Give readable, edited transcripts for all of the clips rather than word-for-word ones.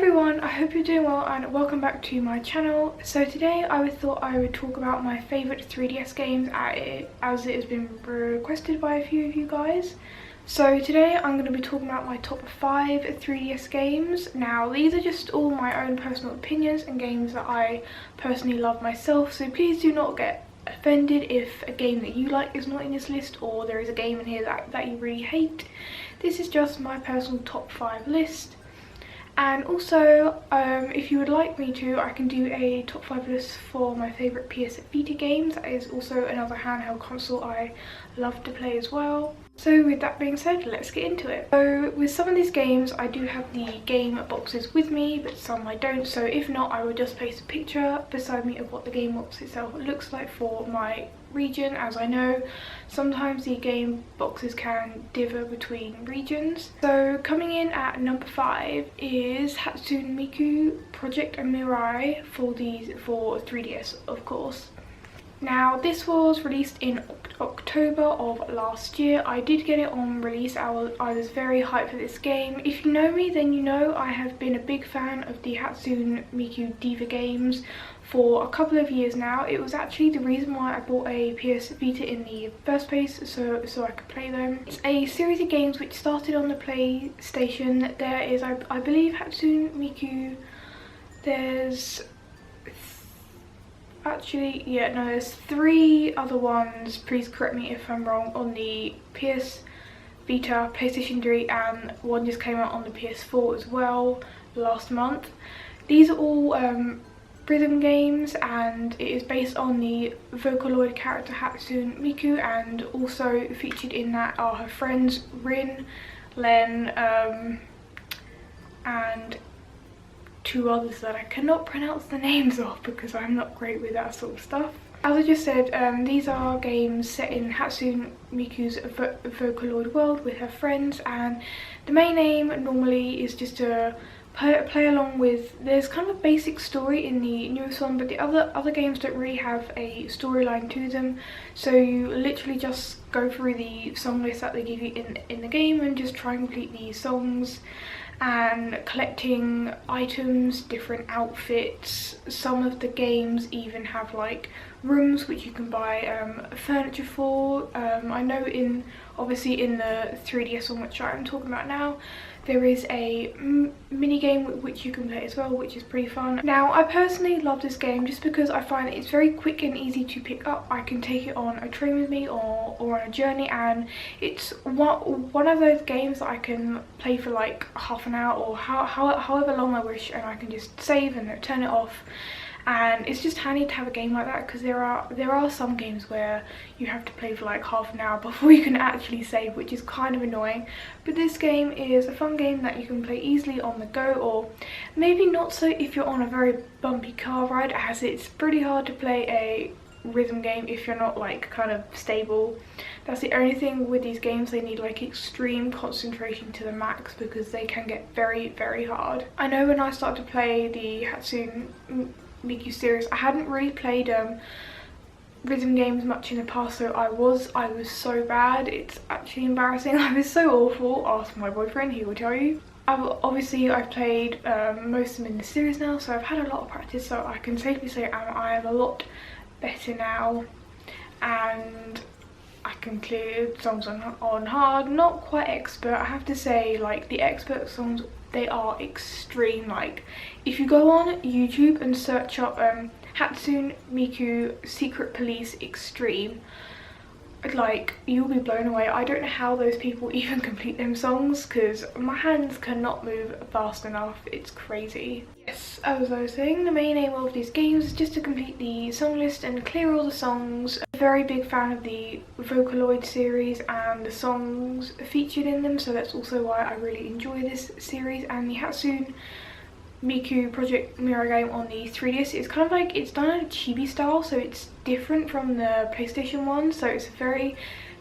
everyone, I hope you're doing well and welcome back to my channel. So today I thought I would talk about my favourite 3DS games as it has been requested by a few of you guys. So today I'm going to be talking about my top 5 3DS games. Now these are just all my own personal opinions and games that I personally love myself, so please do not get offended if a game that you like is not in this list or there is a game in here that you really hate. This is just my personal top 5 list. And also, if you would like me to, I can do a top 5 list for my favourite PS Vita games. That is also another handheld console I love to play as well. So with that being said, let's get into it. So with some of these games, I do have the game boxes with me, but some I don't. So if not, I will just place a picture beside me of what the game box itself looks like for my region, as I know sometimes the game boxes can differ between regions. So coming in at number 5 is Hatsune Miku Project Mirai for 3DS, of course. Now this was released in October of last year. I did get it on release. I was very hyped for this game. If you know me, then you know I have been a big fan of the Hatsune Miku Diva games for a couple of years now. It was actually the reason why I bought a PS Vita in the first place, so I could play them. It's a series of games which started on the PlayStation. There is, I believe, Hatsune Miku. There's there's 3 other ones, please correct me if I'm wrong, on the PS Vita, PlayStation 3, and one just came out on the PS4 as well last month. These are all rhythm games, and it is based on the Vocaloid character Hatsune Miku, and also featured in that are her friends Rin, Len, and 2 others that I cannot pronounce the names of because I'm not great with that sort of stuff. As I just said, these are games set in Hatsune Miku's Vocaloid world with her friends, and the main aim normally is just to play along with, there's kind of a basic story in the newest one, but the other games don't really have a storyline to them, so you literally just go through the song list that they give you in the game and just try and complete the songs and collecting items, different outfits. Some of the games even have like rooms which you can buy furniture for. I know obviously in the 3DS one which I'm talking about now, there is a mini game which you can play as well, which is pretty fun. Now I personally love this game just because I find it's very quick and easy to pick up. I can take it on a train with me or on a journey, and it's one of those games that I can play for like half an hour or however long I wish, and I can just save and turn it off. And it's just handy to have a game like that, because there are some games where you have to play for like half an hour before you can actually save, which is kind of annoying. But this game is a fun game that you can play easily on the go, or maybe not so if you're on a very bumpy car ride, as it's pretty hard to play a rhythm game if you're not like kind of stable. That's the only thing with these games, they need like extreme concentration to the max because they can get very, very hard. I know when I started to play the Hatsune Miku series, I hadn't really played rhythm games much in the past, so I was so bad, it's actually embarrassing. I was so awful. Ask my boyfriend, he will tell you. I've played most of them in the series now, so I've had a lot of practice, so I can safely say I am a lot better now, and I can clear songs on hard. Not quite expert, I have to say. Like the expert songs, they are extreme. Like if you go on YouTube and search up Hatsune Miku Secret Police Extreme, like you'll be blown away. I don't know how those people even complete them songs because my hands cannot move fast enough. It's crazy. Yes, as I was saying, the main aim of these games is just to complete the song list and clear all the songs. I'm a very big fan of the Vocaloid series and the songs featured in them, so that's also why I really enjoy this series. And the Hatsune Miku Project Mirai game on the 3DS is kind of like, it's done in a chibi style, so it's different from the PlayStation one, so it's a very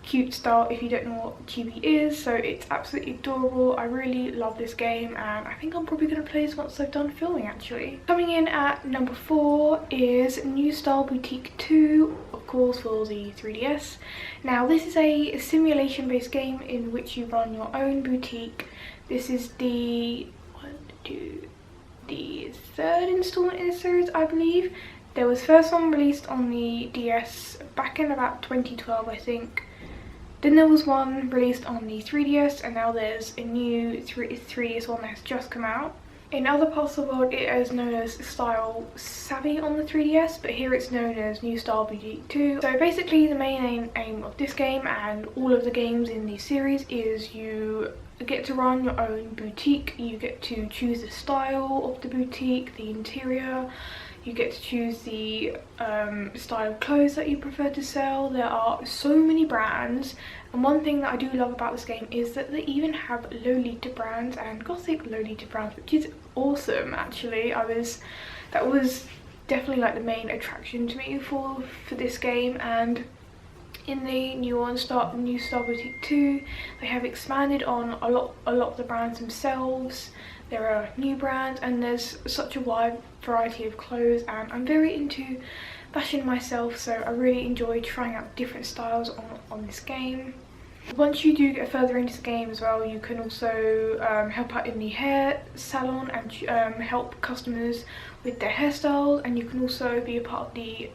cute style if you don't know what chibi is, so it's absolutely adorable. I really love this game, and I think I'm probably going to play this once I've done filming actually. Coming in at number 4 is New Style Boutique 2, of course for the 3DS. Now this is a simulation based game in which you run your own boutique. This is the the third installment in the series, I believe. There was first one released on the DS back in about 2012, I think. Then there was one released on the 3DS, and now there's a new 3DS one that has just come out. In other parts of the world, it is known as Style Savvy on the 3DS, but here it's known as New Style Boutique 2. So basically the main aim of this game and all of the games in the series is you get to run your own boutique. You get to choose the style of the boutique, the interior. You get to choose the style of clothes that you prefer to sell. There are so many brands, and one thing that I do love about this game is that they even have Lolita brands and Gothic Lolita brands, which is awesome actually. That was definitely like the main attraction to me for this game. And in the New Star Boutique 2, they have expanded on a lot of the brands themselves. There are new brands and there's such a wide variety of clothes, and I'm very into fashion myself, so I really enjoy trying out different styles on this game. Once you do get further into the game as well, you can also help out in the hair salon and help customers with their hairstyles, and you can also be a part of the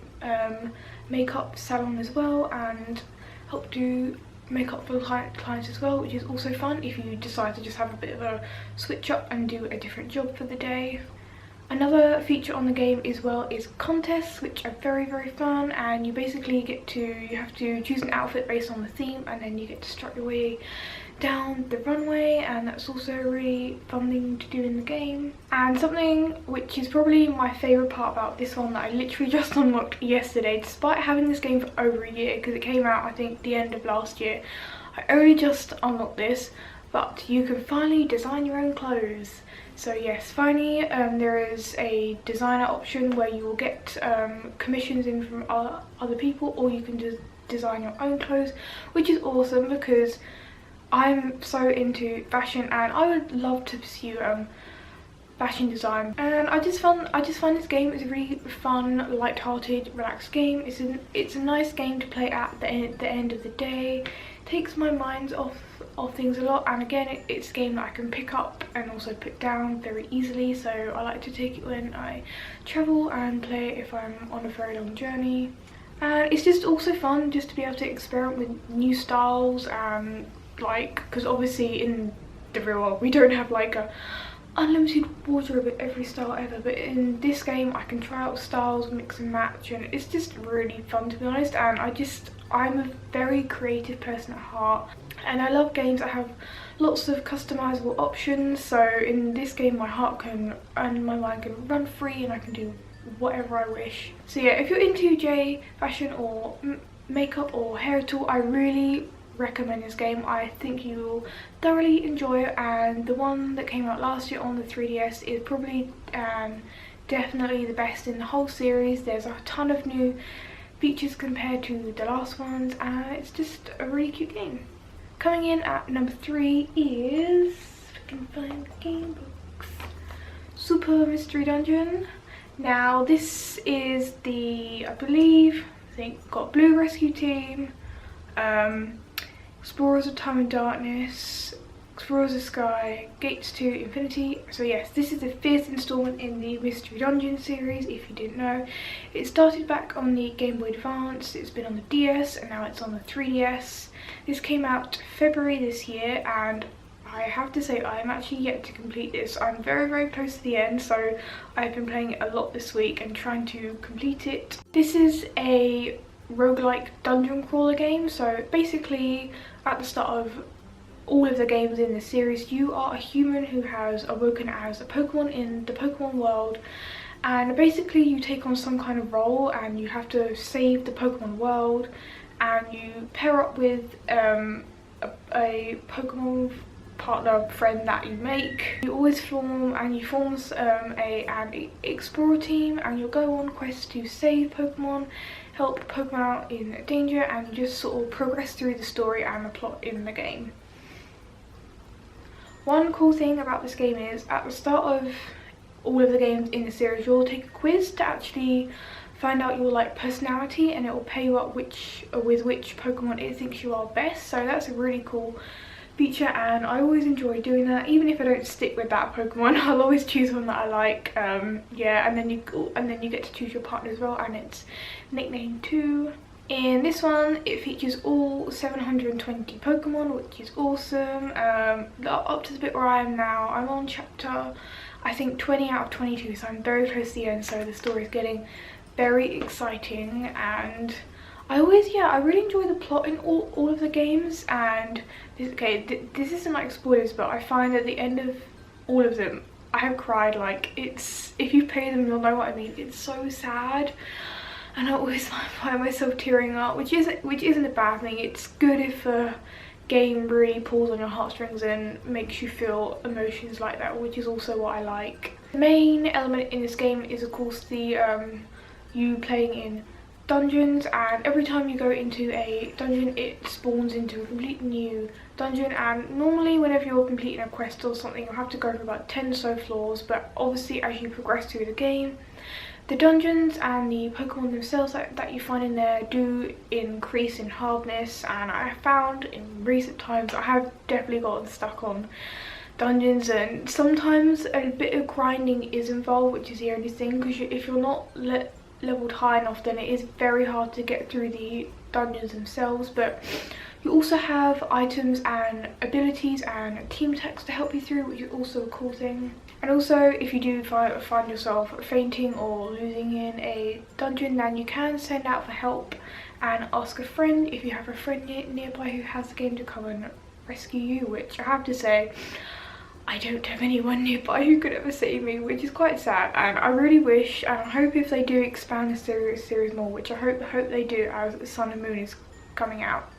makeup salon as well and help do makeup for the clients as well, which is also fun if you decide to just have a bit of a switch up and do a different job for the day. Another feature on the game as well is contests, which are very fun, and you basically you have to choose an outfit based on the theme, and then you get to strut your way down the runway, and that's also a really fun thing to do in the game. And something which is probably my favourite part about this one that I literally just unlocked yesterday, despite having this game for over a year, because it came out I think the end of last year. I only just unlocked this, but you can finally design your own clothes. So yes, finally there is a designer option where you will get commissions in from other people, or you can just design your own clothes, which is awesome because I'm so into fashion and I would love to pursue fashion design. And I just find this game is a really fun, light-hearted, relaxed game. It's a nice game to play at the end of the day. It takes my mind off things a lot, and again it's a game that I can pick up and also put down very easily, so I like to take it when I travel and play it if I'm on a very long journey. And it's just also fun just to be able to experiment with new styles, and because obviously in the real world we don't have like a unlimited wardrobe of every style ever, but in this game I can try out styles, mix and match, and it's just really fun to be honest. And I'm a very creative person at heart, and I love games that have lots of customizable options. So in this game my heart and my mind can run free, and I can do whatever I wish. So yeah, if you're into J fashion or makeup or hair at all, I really recommend this game. I think you will thoroughly enjoy it, and the one that came out last year on the 3DS is probably definitely the best in the whole series. There's a ton of new features compared to the last ones, and it's just a really cute game. Coming in at number 3 is, if I can find the game books, Super Mystery Dungeon. Now this is I think got Blue Rescue Team, Explorers of Time and Darkness, Explorers of Sky, Gates to Infinity. So yes, this is the 5th installment in the Mystery Dungeon series, if you didn't know. It started back on the Game Boy Advance, it's been on the DS, and now it's on the 3DS. This came out February this year, and I have to say I am actually yet to complete this. I'm very close to the end, so I've been playing it a lot this week and trying to complete it. This is a roguelike dungeon crawler game, so basically at the start of all of the games in this series, you are a human who has awoken as a Pokemon in the Pokemon world, and basically you take on some kind of role and you have to save the Pokemon world, and you pair up with a Pokemon partner friend that you make. You always form an explorer team, and you'll go on quests to save Pokemon, help Pokemon out in danger, and just sort of progress through the story and the plot in the game. One cool thing about this game is at the start of all of the games in the series, you'll take a quiz to actually find out your personality, and it will pay you up with which Pokemon it thinks you are best. So that's a really cool feature, and I always enjoy doing that. Even if I don't stick with that Pokemon, I'll always choose one that I like. Yeah, and then you get to choose your partner as well, and it's nicknamed too. In this one, it features all 720 Pokemon, which is awesome. Up to the bit where I am now, I'm on chapter, I think, 20 out of 22, so I'm very close to the end, so the story is getting very exciting. And I really enjoy the plot in all of the games. And this isn't like spoilers, but I find at the end of all of them, I have cried. Like, if you play them, you'll know what I mean. It's so sad. And I always find myself tearing up, which isn't a bad thing. It's good if a game really pulls on your heartstrings and makes you feel emotions like that, which is also what I like. The main element in this game is, of course, the you playing in dungeons, and every time you go into a dungeon, it spawns into a completely new dungeon. And normally, whenever you're completing a quest or something, you'll have to go for about 10 or so floors. But obviously, as you progress through the game, the dungeons and the Pokemon themselves that you find in there do increase in hardness, and I found in recent times I have definitely gotten stuck on dungeons, and sometimes a bit of grinding is involved, which is the only thing, because if you're not leveled high enough, then it is very hard to get through the dungeons themselves. But you also have items and abilities and team techs to help you through, which is also a cool thing. And also, if you do find yourself fainting or losing in a dungeon, then you can send out for help and ask a friend, if you have a friend nearby who has the game, to come and rescue you, which I have to say, I don't have anyone nearby who could ever save me, which is quite sad. And I really wish, and I hope if they do expand the series more, which I hope they do as Sun and Moon is coming out,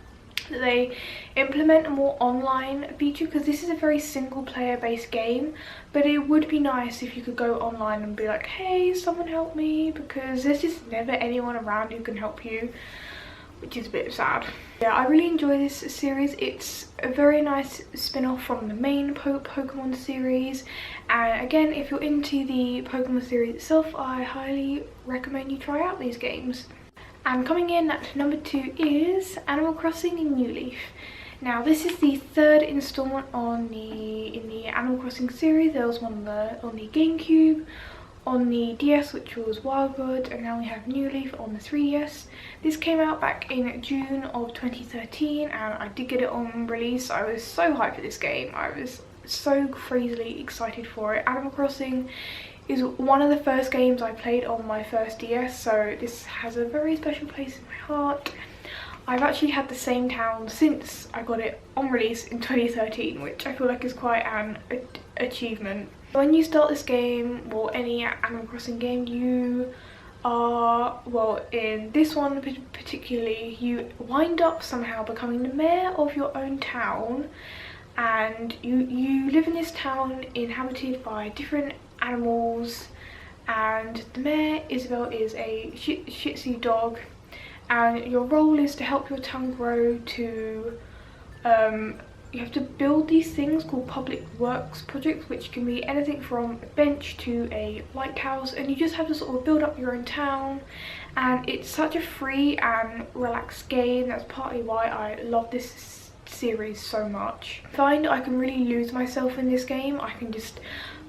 that they implement a more online feature, because this is a very single player based game. But it would be nice if you could go online and be like, hey, someone help me, because there's just never anyone around who can help you, which is a bit sad. Yeah, I really enjoy this series. It's a very nice spin-off from the main Pokemon series, and again, if you're into the Pokemon series itself, I highly recommend you try out these games. And coming in at number 2 is Animal Crossing New Leaf. Now, this is the third installment in the Animal Crossing series. There was one on the GameCube, on the DS, which was Wildwood, and now we have New Leaf on the 3DS. This came out back in June of 2013, and I did get it on release. I was so hyped for this game. I was so crazily excited for it. Animal Crossing is one of the first games I played on my first DS, so this has a very special place in my heart. I've actually had the same town since I got it on release in 2013, which I feel like is quite an achievement. When you start this game, or any Animal Crossing game, you are, well, in this one particularly, you wind up somehow becoming the mayor of your own town, and you live in this town inhabited by different animals, and the mayor, Isabel, is a Shih Tzu dog, and your role is to help your town grow to you have to build these things called public works projects, which can be anything from a bench to a lighthouse, and you just have to sort of build up your own town. And it's such a free and relaxed game. That's partly why I love this series so much. I find I can really lose myself in this game. I can just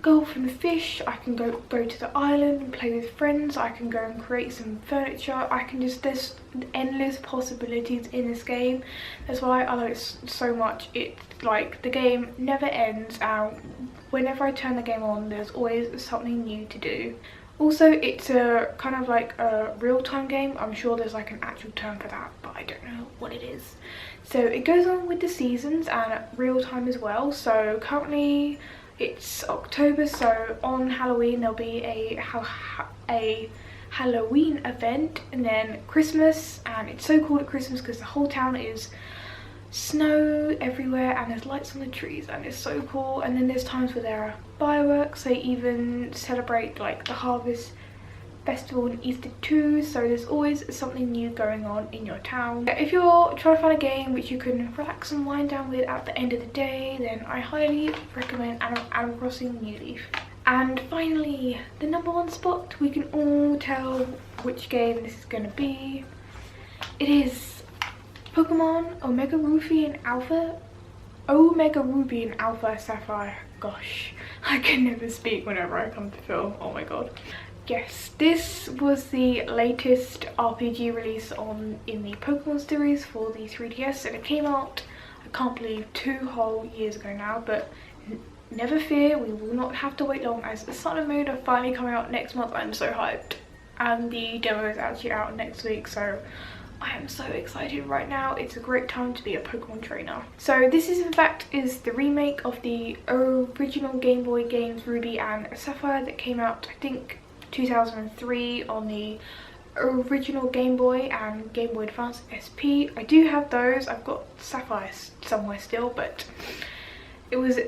go off and fish, I can go to the island and play with friends, I can go and create some furniture, there's endless possibilities in this game. That's why I like it so much. It's like the game never ends, and whenever I turn the game on, there's always something new to do. Also, it's a kind of like a real-time game. I'm sure there's like an actual term for that, but I don't know what it is. So it goes on with the seasons and real-time as well. So currently it's October, so on Halloween there'll be a Halloween event, and then Christmas, and it's so cool at Christmas because the whole town is snow everywhere and there's lights on the trees, and it's so cool. And then there's times where there are fireworks. They even celebrate like the harvest festival and Easter too, so there's always something new going on in your town. If you're trying to find a game which you can relax and wind down with at the end of the day, then I highly recommend Animal Crossing New Leaf. And finally, the number 1 spot, we can all tell which game this is going to be. It is Pokemon Omega Ruby and Alpha Omega Ruby and Alpha Sapphire. Gosh, I can never speak whenever I come to film. Oh my god. Yes, this was the latest RPG release in the Pokemon series for the 3DS, and it came out, I can't believe, 2 whole years ago now, but never fear, we will not have to wait long as the Sun and Moon are finally coming out next month. I'm so hyped. And the demo is actually out next week, so I am so excited right now. It's a great time to be a Pokemon trainer. So this is in fact the remake of the original Game Boy games Ruby and Sapphire that came out, I think, 2003 on the original Game Boy and Game Boy Advance SP. I do have those. I've got Sapphire somewhere still, but it was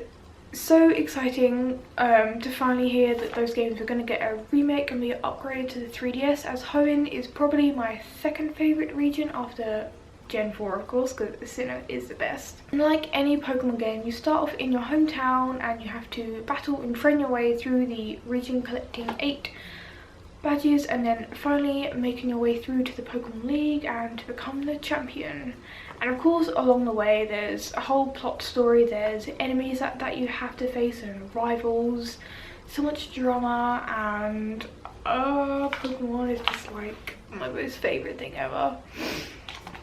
so exciting to finally hear that those games were going to get a remake and be upgraded to the 3DS, as Hoenn is probably my second favourite region after Gen 4, of course, because Sinnoh is the best. And like any Pokemon game, you start off in your hometown and you have to battle and train your way through the region, collecting 8 badges and then finally making your way through to the Pokemon League and to become the champion. And of course, along the way there's a whole plot story, there's enemies that you have to face and rivals, so much drama, and Pokemon is just like my most favourite thing ever.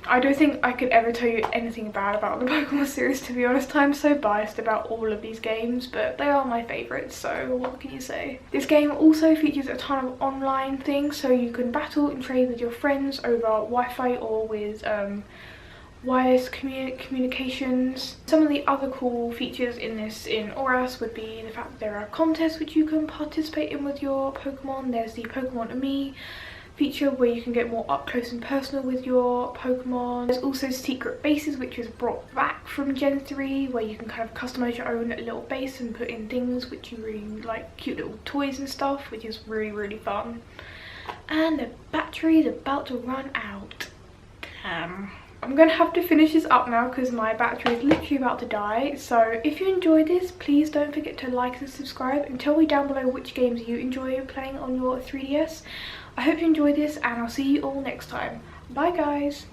I don't think I could ever tell you anything bad about the Pokemon series, to be honest. I'm so biased about all of these games, but they are my favourites, so what can you say? This game also features a ton of online things, so you can battle and trade with your friends over Wi-Fi or with wireless communications. Some of the other cool features in ORAS would be the fact that there are contests which you can participate in with your Pokemon. There's the Pokemon Me feature where you can get more up close and personal with your Pokemon. There's also secret bases, which was brought back from Gen 3, where you can kind of customize your own little base and put in things which you really like, cute little toys and stuff, which is really fun. And the battery's about to run out. Damn. I'm gonna have to finish this up now because my battery is literally about to die. So if you enjoyed this, please don't forget to like and subscribe, and tell me down below which games you enjoy playing on your 3DS. I hope you enjoyed this, and I'll see you all next time. Bye guys!